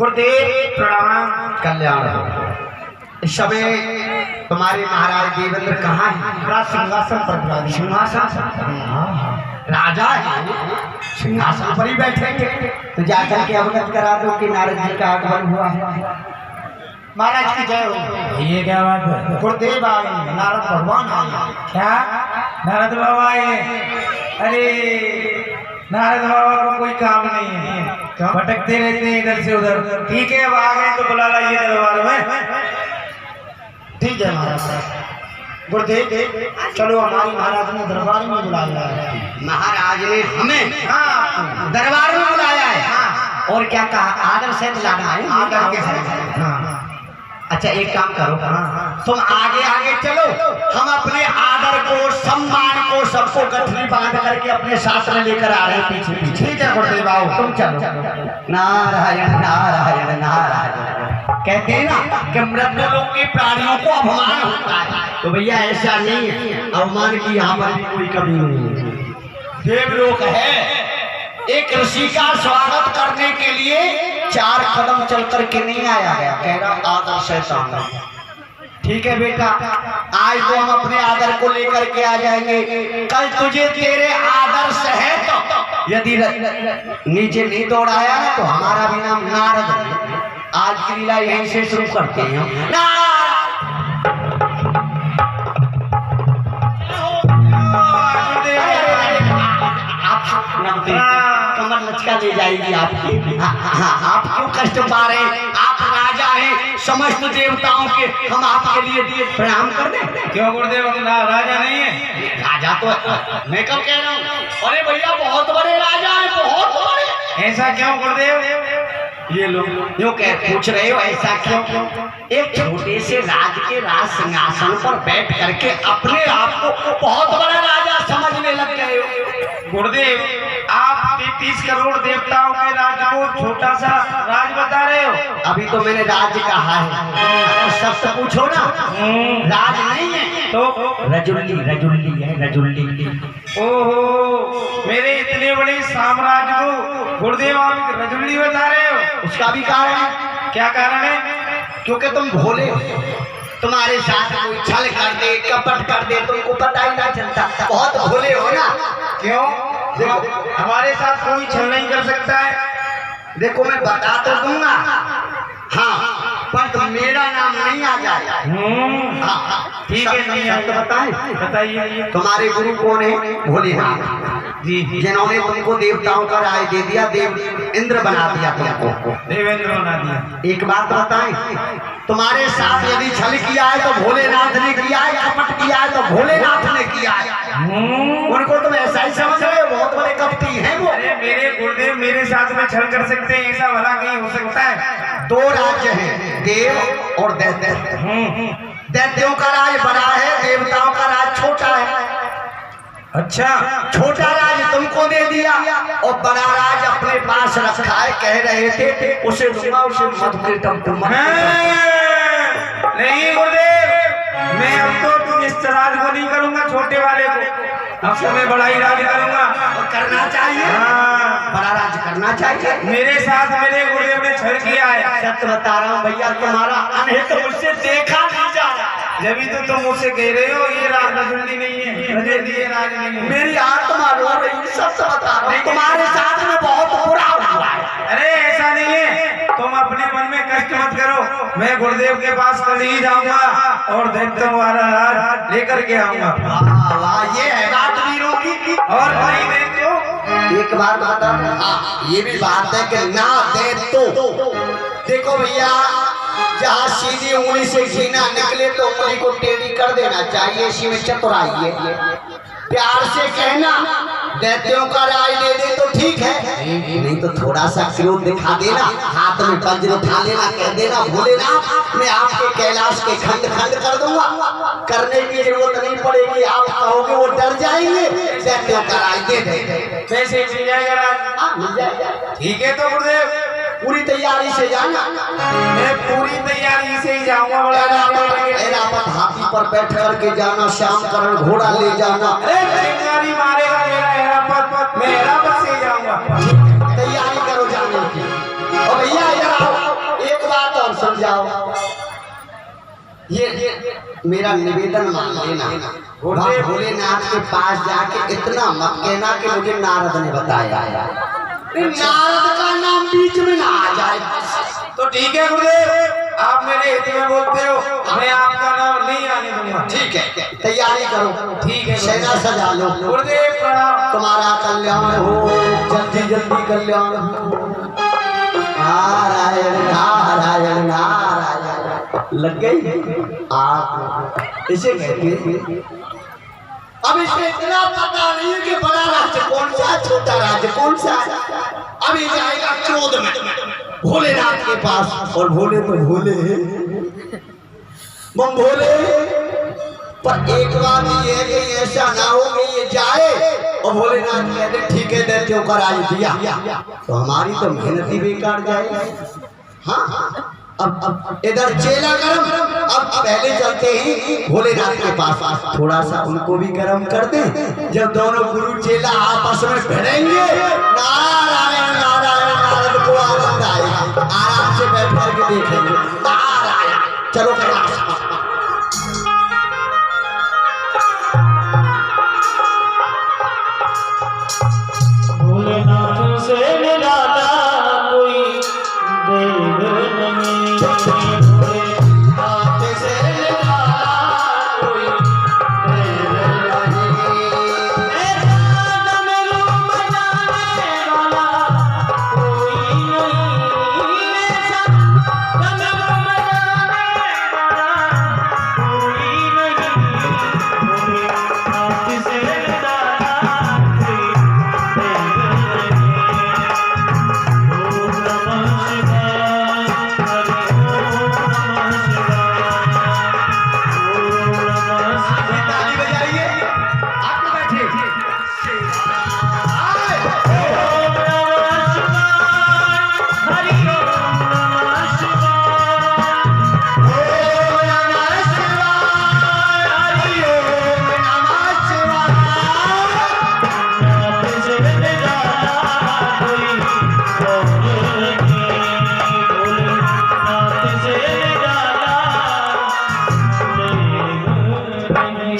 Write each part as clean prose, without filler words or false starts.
गुरुदेव प्रणाम। कल्याण हो। इस समय तुम्हारे महाराज देवेंद्र कहाँ है? सिंहासन पर। सिंहासन राजा है, सिंहासन पर ही बैठे थे। तो जाकर के अवगत करा दो कि नारद जी का आगमन हुआ है। महाराज की जय हो। ये क्या बात है? गुरुदेव आए, नारद भगवान आए। क्या नारद बाबा आए? अरे नारद बाबा को कोई काम नहीं है, भटकते रहते हैं इधर से उधर। ठीक है, अब आ गए तो बुला लाइए दरबार में। ठीक है महाराज। गुरुदेव चलो, हमारी महाराज ने दरबार में बुलाया है। महाराज ने हमें दरबार में बुलाया है। और क्या कहा? आदर से लाना है। आदर के साथ। हाँ। अच्छा एक काम करो, तुम आगे आगे चलो, हम अपने आदर को, सम्मान को, सबको गठरी बांध करके अपने साथ में लेकर आ रहे हैं पीछे पीछे। ठीक है गुरुदेव आओ। तुम चलो। नारायण नारायण नारायण। कहते हैं ना कि मृत्यु लोक के प्राणियों को अपमान होता है, तो भैया ऐसा नहीं है। अवमान की यहाँ पर भी कोई कमी नहीं है। देवलोक है। एक ऋषि का स्वागत करने के लिए 4 कदम चल करके नहीं आया गया, कह रहा आदर से सामने। ठीक है बेटा, आज तो हम अपने आदर को लेकर के आ जाएंगे। कल तुझे तेरे आदर से है तो यदि नीचे नहीं दौड़ाया ना तो हमारा भी नाम नारद है। आज की लीला यहीं से शुरू करते हैं। कमर लचका ले जाएगी आपकी। आप क्यों कष्ट पा रहे हैं? आप राजा हैं, समस्त देवताओं के हम आपके लिए दिए प्रणाम कर दें। क्यों गुरुदेव राजा नहीं है? राजा तो मैं कब कह रहा हूँ? अरे भैया बहुत बड़े राजा हैं, बहुत बड़े। ऐसा क्यों गुरुदेव? ये लोग क्यों पूछ रहे हो ऐसा क्यों? एक छोटे से राज के राज सिंहासन पर बैठ करके अपने आप को बहुत बड़ा राजा समझने लग गए हो। गुरुदेव आप 33 करोड़ देवताओं के राज को छोटा सा राज बता रहे हो? अभी तो मैंने राज कहा है, सबसे पूछो ना। राज नहीं है तो रजुल्ली, रजुल्ली है, रजुल्ली। ओहो, मेरे इतने बड़े साम्राज्य को गुरुदेव आप रजुल्ली बता रहे हो? उसका भी कारण है। क्या कारण है? क्योंकि तुम भोले हो। तुम्हारे साथ कोई छल कर दे, कपट कर दे, तुमको पता ही ना चलता। बहुत भोले हो ना। क्यों? हमारे साथ कोई छल नहीं कर सकता है। देखो मैं बता तो दूंगा, हाँ, पर मेरा नाम नहीं आ जाएगा। ठीक है, नहीं तो बताइए। तुम्हारे गुरु कौन है? भोलेनाथ जी, जिन्होंने तुमको देवताओं का राज दे दिया, देव इंद्र बना दिया तुमको। देवेंद्र बना दिया। एक बात बताएं, तुम्हारे साथ यदि छल किया है तो भोलेनाथ ने किया है, कपट किया है तो भोलेनाथ ने किया है। उनको तुम ऐसा ही समझ रहे हो, बहुत बड़े कपटी हैं वो। अरे मेरे गुरुदेव मेरे साथ में छल कर सकते हैं, ऐसा भला कहीं हो सकता है? 2 राज्य हैं, देव और दैत्य। दैत्यों का राज बड़ा है, देवताओं का राज छोटा है। अच्छा, छोटा राज तुमको दे दिया और बड़ा राज अपने पास रखा है। कह रहे थे उसे दूंगा, उसे मत नहीं गुरुदेव, मैं अब तो इस राज को नहीं करूंगा, छोटे वाले को। अब तो मैं बड़ा ही राज करूंगा। और करना चाहिए। हाँ, बड़ा राज करना चाहिए। मेरे साथ मेरे गुरुदेव ने छल किया है। सत्य बता रहा हूँ भैया, तुम्हारा अनहित तो मुझसे देखा नहीं जा रहा। जब तो तुम मुझसे कह रहे हो ये राज रजुल्ली नहीं है, रजुल्ली ये राज नहीं है। मेरी आत्मा रो रही है, सत्य बता रहा हूँ। तुम्हारे साथ में बहुत बुरा हुआ है। अरे ऐसा नहीं है, तुम अपने मन में कष्ट मत करो। मैं गुरुदेव के पास कल ही जाऊंगा और दैत्यों वाला राज लेकर के आऊंगा। वाह, ये है बात वीरों की। और नहीं दे तो एक बात बता, हाँ ये भी बात है कि ना दे तो देखो भैया, जहाँ सीधी उंगली से घीना निकले तो उंगली को टेढ़ी कर देना चाहिए। इसी में चतुराई है। प्यार से कहना दैत्यों का राज दे दे तो ठीक है, नहीं तो थोड़ा सा क्रोध दिखा देना, हाथ में वज्र उठा लेना, कह देना भोलेनाथ मैं आपके कैलाश के खंड खंड कर दूंगा। करने की जरूरत नहीं पड़ेगी, आप कहोगे वो डर जाएंगे। दैत्यों का राज दे दे, पैसे मिल जाएगा राज? मिल जाएगा। ठीक है तो गुरुदेव पूरी तैयारी से जाना। मैं पूरी तैयारी से ही जाऊंगा। बड़ा ऐरावत हाथी पर बैठ करके जाना, श्याम करण घोड़ा ले जाना। चिंगारी मारेगा मेरा ऐरावत, मैं ऐरावत से जाऊंगा। तैयारी करो जाने की। और भैया इधर आओ, जाओ। ये मेरा निवेदन मान लेना, वहाँ भोलेनाथ के पास जाके इतना मत कहना कि मुझे नारद ने बताया। नारद का नाम बीच में ना आ जाए। तो ठीक है गुरुदेव, आप मेरे हित में बोलते हो, मैं आपका नाम नहीं आने दूंगा। ठीक है, तैयारी करो। ठीक है, सेना सजा लो। गुरुदेव प्रणाम। तुम्हारा कल्याण हो, जल्दी जल्दी कल्याण हो। नारायण नारायण नारायण। लग गई आप इसे कहते हैं। अब इसमें इतना पता नहीं है कि बड़ा राज्य कौन सा, छोटा राज्य कौन सा। अभी जाएगा क्रोध में भोलेनाथ के पास, और भोले तो भोले बम भोले। पर एक बात ये है कि ऐसा ना हो कि ये जाए और भोलेनाथ कहते ठीक है दैत्यों का राज दिया, तो हमारी तो मेहनत ही बेकार जाएगी। हाँ, अब इधर चेला गरम, अब पहले चलते हैं भोलेनाथ के पास, थोड़ा सा उनको भी गरम कर दें। जब दोनों गुरु चेला आपस में भिड़ेंगे, नारायण नारायण नारद को आनंद आएगा। आराम से बैठ करके देखेंगे। नारायण, चलो कैलाश। भोलेनाथ से निराला कोई देव नहीं, भोलेनाथ से निराला कोई देव नहीं। ऐसा डमरू बजाने वाला कोई नहीं, ऐसा डमरू बजाने वाला कोई नहीं। भोलेनाथ से निराला कोई ताली बजाइए, आप लोग बैठिए।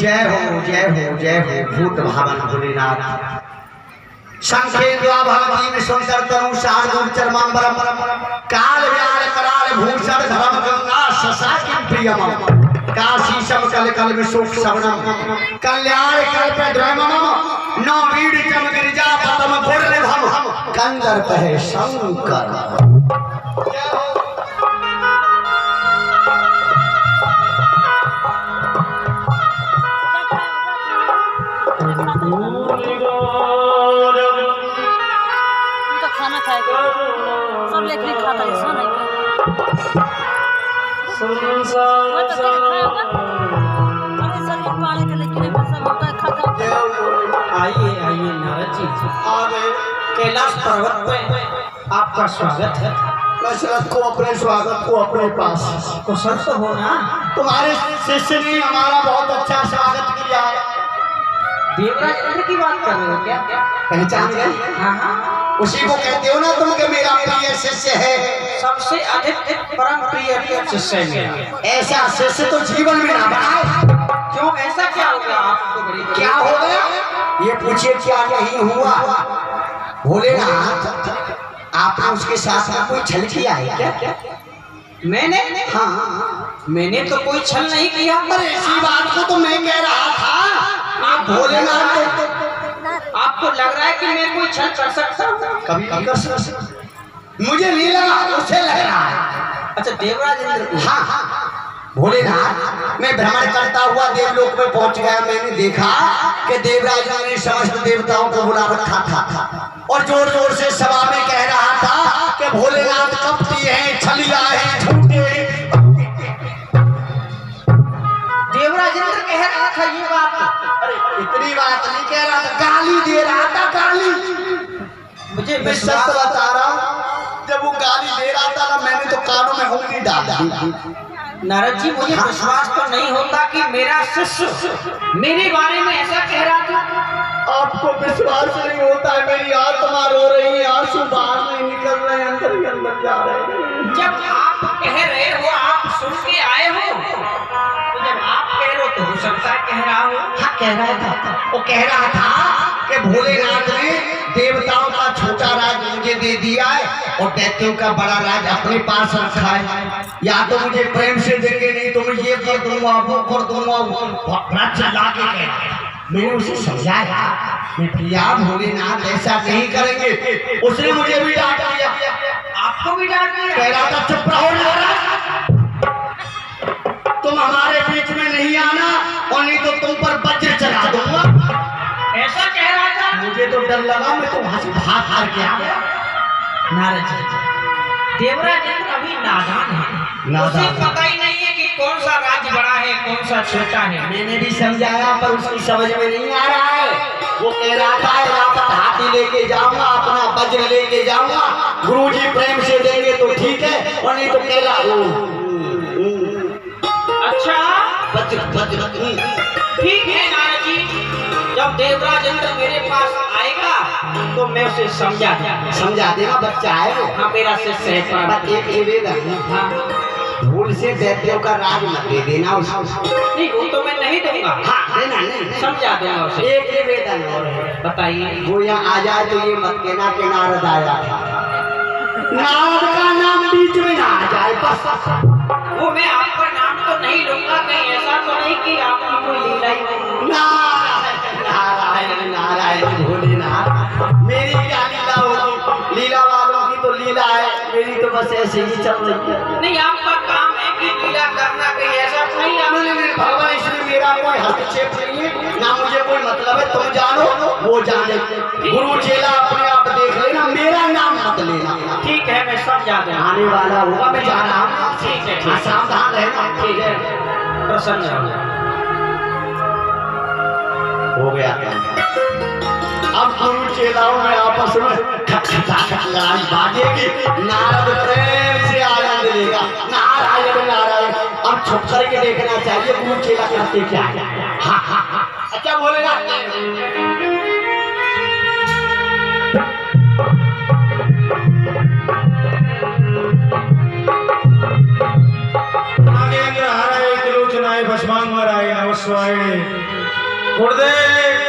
जय हो जय हो भूत भावन भोलेनाथ। शंखे द्वाभवती सुंदर तनु शार्दूल चर्मांबरम काल व्याल कराल भूषण धर्म गंगा शशाकिं प्रियम काशी शम कल कल विशोक श्रवणम कल्याण कल्प द्रमम नौ वीड चम गिरिजा पतम पुरनिधम कंदर्प है शंकर। तो खाना खाएगा सब लेकर खाता है सोना वो तो खाया होगा अरे सर ये पाले के लेकर सब होता है खाता। आइए आइए नारद जी, कैलाश पर्वत पे आपका स्वागत है। दशरथ को अपने स्वागत को अपने पास कुशल तो हो ना? तुम्हारे शिष्य ने हमारा बहुत अच्छा स्वागत किया है। देवराज इंद्र की बात कर रहे हो क्या? पहचान गए? हाँ हाँ, उसी को कहते हो ना तुम कि मेरा प्रिय शिष्य है। सबसे अधिक परम प्रिय शिष्य है। ऐसा शिष्य तो जीवन में ना बनाए। क्यों, ऐसा क्या हो गया आपको? बड़ी क्या हो गया ये पूछिए, क्या नहीं हुआ। भोलेनाथ, आपने उसके साथ में कोई छल किया है क्या? मैंने? हाँ, मैंने तो कोई छल नहीं किया। अरे इसी बात को तो मैं कह रहा था। आप भोलेनाथ तो आपको लग रहा है कि मैं कोई छल कर सकता हूँ? कभी नहीं कर सकता। मुझे नहीं लगा, उसे लग रहा है। अच्छा, देवराज इंद्र। हाँ हाँ, भोलेनाथ, मैं भ्रमण करता हुआ देवलोक में पहुंच गया। मैंने देखा कि देवराज ने समस्त देवताओं को बुला रखा था और जोर जोर से सभा में कह रहा था कि भोलेनाथ कपटी हैं, छलिया हैं, झूठे हैं। देवराज इंद्र कह रहा था ये बात? अरे इतनी बात नहीं कह रहा था, गाली दे रहा था, गाली। मुझे मैं सच बता रहा हूँ, जब वो गाली दे रहा था ना, मैंने तो कानों में उंगली डाल दी। नारद जी, मुझे विश्वास तो नहीं होता कि मेरा शिष्य मेरे बारे में ऐसा कह रहा था। आपको विश्वास नहीं होता है? मेरी आत्मा रो रही है, आंसू बाहर नहीं निकल रहे, अंदर ही अंदर जा रहे हैं। जब आप कह रहे हो सकता है कह रहा हूँ। हाँ कह रहा था, वो कह रहा था कि भोलेनाथ ने देवताओं का छोटा राज मुझे दे दिया है और दैत्यों का बड़ा राज अपने पास रखा है। या तो मुझे प्रेम से देंगे, नहीं तो मैं ये कर दूंगा, वो कर दूंगा, बड़ा चिल्ला के कह रहा है। मैंने उसे समझाया कि प्रिया भोलेनाथ ऐसा नहीं करेंगे। उसने मुझे भी डांट दिया। आपको भी डांट दिया? कह रहा था चुप रहो नारद, तुम हमारे बीच में नहीं आना और नहीं तो तुम पर वज्र चला दूंगा। ऐसा कह रहा था? मुझे तो डर लगा, मैं तो वहां से भाग हार के आ गया। नारद जी, देवराज इंद्र अभी नादान है, उसे पता ही नहीं है कि कौन सा राज्य बड़ा है कौन सा छोटा है। मैंने भी समझाया पर उसकी समझ में नहीं आ रहा है। वो कह रहा था रावत हाथी लेके जाऊंगा, अपना वज्र लेके जाऊंगा, गुरुजी प्रेम से देंगे तो ठीक है और नहीं तो केला। अच्छा वज्र वज्र ठीक है नारद जी, जब देवराज इंद्र मेरे पास आएगा तो मैं उसे समझा देगा। बच्चा है वो। हाँ मेरा शिष्य है। बस एक निवेदन, हाँ भूल से दैत्यों का राज मत दे देना उसको। नहीं वो तो मैं नहीं दूंगा। हाँ देना नहीं, समझा दूंगा उसे। एक निवेदन और है, बताइए। वो यहाँ आ जाए तो ये मत कहना कि नारद आया था। नारद का नाम बीच में ना आ जाए बस। वो मैं आपका नाम तो नहीं लूंगा, कहीं ऐसा तो नहीं कि आपकी कोई लीला ही नहीं। नारायण नारायण नारायण भोलेनाथ, मेरी क्या लीला होगी? लीला वालों की तो लीला है, मेरी तो बस ऐसे ही चल रही है। नहीं आपका काम है कि लीला करना, कहीं ऐसा तो नहीं। नहीं भगवान, इसमें मेरा कोई हस्तक्षेप नहीं है, ना मुझे कोई मतलब है। तुम जानो वो जाने, गुरु चेला अपने आप देख लेना, मेरा नाम मत लेना। ठीक है मैं समझा दूंगा। आने वाला होगा, मैं जा रहा हूँ। ठीक है हाँ, सावधान रहना। ठीक है प्रसन्न हो गया। अब गुरु चेलाओं में आपस में लड़ाई बाजेगी। नारद प्रेम से आनंद लेगा, नारायण नारायण। अब छुप करके देखना चाहिए गुरु चेला करते क्या है। हाँ हाँ हाँ अच्छा बोलेगा। नागेंद्र हराए त्रिलोचनाय भस्मांग मराए नमस्वाय गुरुदेव